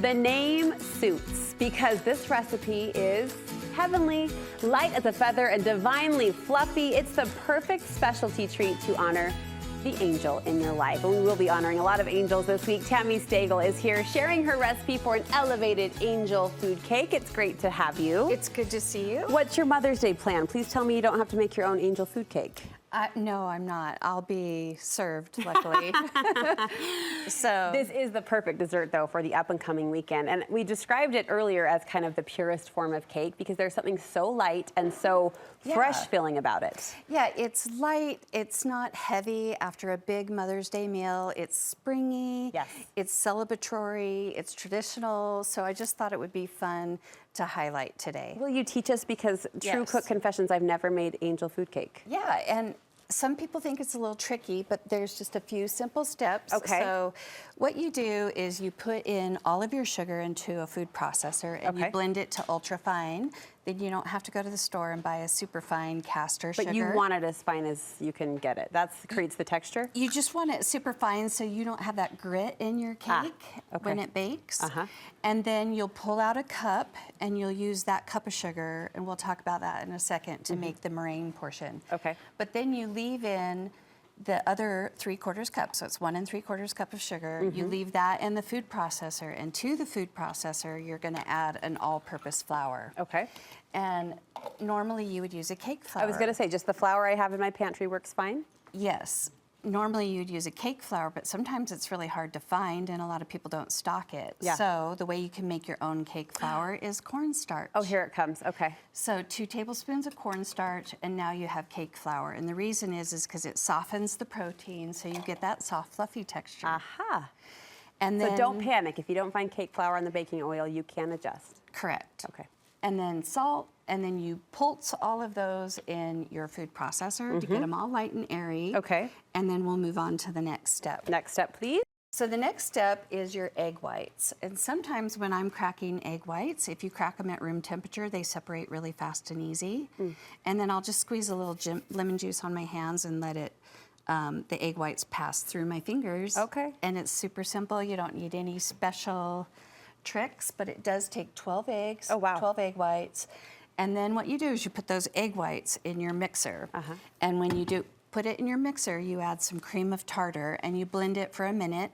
The name suits because this recipe is heavenly, light as a feather, and divinely fluffy. It's the perfect specialty treat to honor the angel in your life. And we will be honoring a lot of angels this week. Tami Steggell is here sharing her recipe for an elevated angel food cake. It's great to have you. It's good to see you. What's your Mother's Day plan? Please tell me you don't have to make your own angel food cake. No, I'm not. I'll be served, luckily. So This is the perfect dessert, though, for the up-and-coming weekend. And we described it earlier as kind of the purest form of cake because there's something so light and so fresh feeling about it. Yeah, it's light. It's not heavy after a big Mother's Day meal. It's springy. Yes. It's celebratory. It's traditional. So I just thought it would be fun to highlight today. Will you teach us? Because true cook confessions, I've never made angel food cake. Yeah, and some people think it's a little tricky, but there's just a few simple steps. Okay. So what you do is you put in all of your sugar into a food processor and you blend it to ultra fine. Then you don't have to go to the store and buy a super fine caster sugar. But you want it as fine as you can get it. That creates the texture? You just want it super fine so you don't have that grit in your cake when it bakes. And then you'll pull out a cup and you'll use that cup of sugar, and we'll talk about that in a second, to make the meringue portion. Okay. But then you leave in the other 3/4 cup, so it's 1 3/4 cup of sugar. You leave that in the food processor, and to the food processor, you're gonna add an all-purpose flour. Okay. And normally you would use a cake flour. I was gonna say, just the flour I have in my pantry works fine? Yes. Normally you'd use a cake flour, but sometimes it's really hard to find and a lot of people don't stock it. Yeah. So the way you can make your own cake flour is cornstarch. Oh, here it comes, okay. So 2 tablespoons of cornstarch, and now you have cake flour. And the reason is because it softens the protein so you get that soft, fluffy texture. Aha. And then, So don't panic. If you don't find cake flour on the baking oil, you can adjust. Correct. Okay. And then salt, and then you pulse all of those in your food processor to get them all light and airy. Okay. And then we'll move on to the next step. Next step, please. So the next step is your egg whites. And sometimes when I'm cracking egg whites, if you crack them at room temperature, they separate really fast and easy. And then I'll just squeeze a little lemon juice on my hands and let it, the egg whites pass through my fingers. Okay. And it's super simple. You don't need any special tricks, but it does take 12 eggs, 12 egg whites. And then what you do is you put those egg whites in your mixer. And when you put it in your mixer, you add some cream of tartar and you blend it for a minute.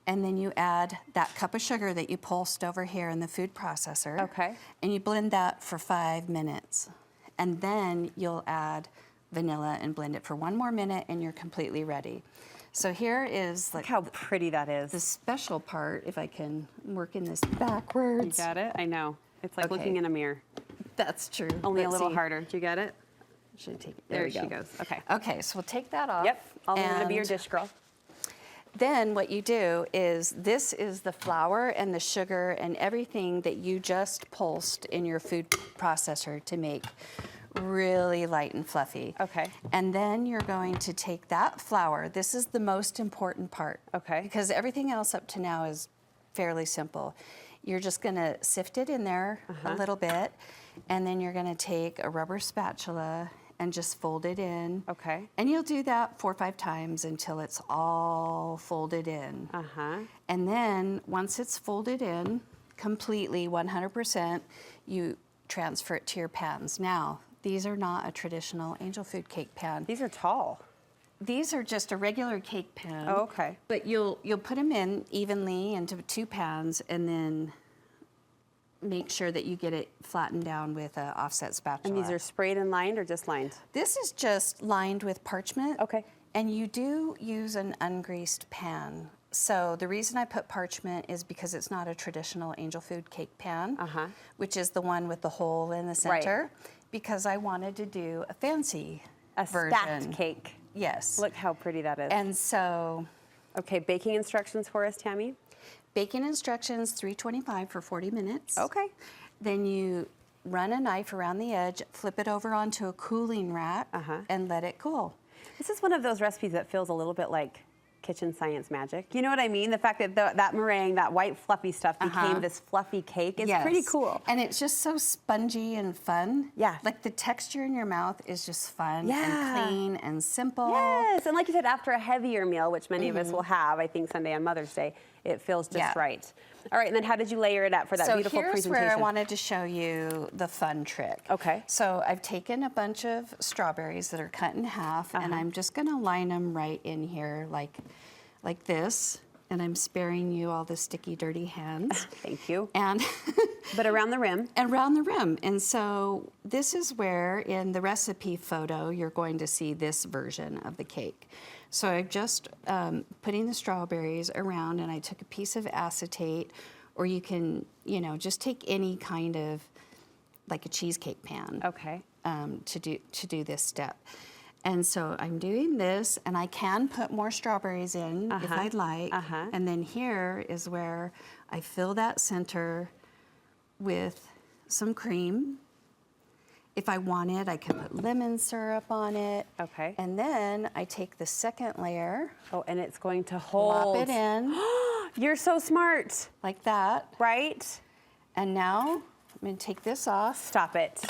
And then you add that cup of sugar that you pulsed over here in the food processor. Okay. And you blend that for 5 minutes. And then you'll add vanilla and blend it for 1 more minute and you're completely ready. So here is Look how pretty that is. the special part, if I can work in this backwards. You got it? I know. It's like looking in a mirror. That's true. Only a Let's little see. harder. Do you get it? Should I take it? There we she go. goes. Okay. Okay, so we'll take that off. Yep. I'm going to be your and dish girl. Then what you do is, this is the flour and the sugar and everything that you just pulsed in your food processor to make really light and fluffy. Okay. And then you're going to take that flour. This is the most important part. Okay. Because everything else up to now is fairly simple. You're just going to sift it in there a little bit, and then you're going to take a rubber spatula and just fold it in. Okay. And you'll do that 4 or 5 times until it's all folded in. And then once it's folded in completely, 100%, you transfer it to your pans. Now, these are not a traditional angel food cake pan. These are tall. These are just a regular cake pan. Oh, okay. But you'll put them in evenly into 2 pans and then make sure that you get it flattened down with an offset spatula. And these are sprayed and lined or just lined? This is just lined with parchment. Okay. And you do use an ungreased pan. So the reason I put parchment is because it's not a traditional angel food cake pan, which is the one with the hole in the center, because I wanted to do a fancy version. Stacked cake. Yes. Look how pretty that is. And so, okay, baking instructions for us, Tami? baking instructions, 325 for 40 minutes. Okay. Then you run a knife around the edge, flip it over onto a cooling rack, and let it cool. This is one of those recipes that feels a little bit like kitchen science magic. You know what I mean? The fact that that meringue, that white fluffy stuff became this fluffy cake is pretty cool. And it's just so spongy and fun. Yeah. Like the texture in your mouth is just fun and clean and simple. Yes, and like you said, after a heavier meal, which many of us will have, I think Sunday on Mother's Day, it feels just right. All right, and then how did you layer it up for that beautiful presentation? So here's where I wanted to show you the fun trick. Okay. So I've taken a bunch of strawberries that are cut in half, and I'm just gonna line them right in here like this. And I'm sparing you all the sticky, dirty hands. Thank you. And but around the rim. And around the rim. And so this is where in the recipe photo, you're going to see this version of the cake. So I'm just putting the strawberries around, and I took a piece of acetate, or you can, you know, just take any kind of, like a cheesecake pan. Okay. To do this step. And so I'm doing this, and I can put more strawberries in if I'd like. And then here is where I fill that center with some cream. If I wanted, I could put lemon syrup on it. Okay. And then I take the second layer. Oh, and it's going to hold. Plop it in. You're so smart. Like that. Right? And now I'm going to take this off. Stop it.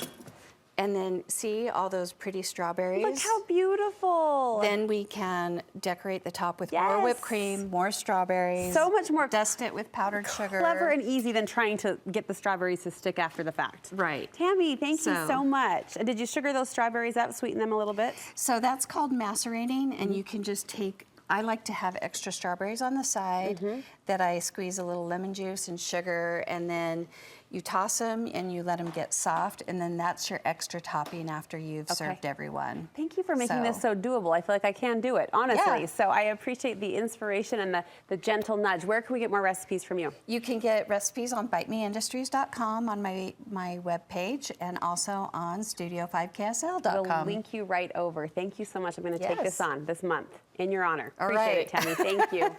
And then see all those pretty strawberries? Look how beautiful. Then we can decorate the top with more whipped cream, more strawberries. So much more. Dust it with powdered sugar. Clever and easy than trying to get the strawberries to stick after the fact. Right. Tammy, thank you so much. And did you sugar those strawberries up, sweeten them a little bit? So that's called macerating, and you can just take, I like to have extra strawberries on the side that I squeeze a little lemon juice and sugar, and then you toss them and you let them get soft, and then that's your extra topping after you've served everyone. Thank you for making this so doable. I feel like I can do it, honestly. Yeah. So I appreciate the inspiration and the gentle nudge. Where can we get more recipes from you? You can get recipes on bitemeindustries.com on my webpage, and also on studio5ksl.com. We'll link you right over. Thank you so much. I'm going to take this on this month in your honor. Appreciate it, Tammy. Thank you.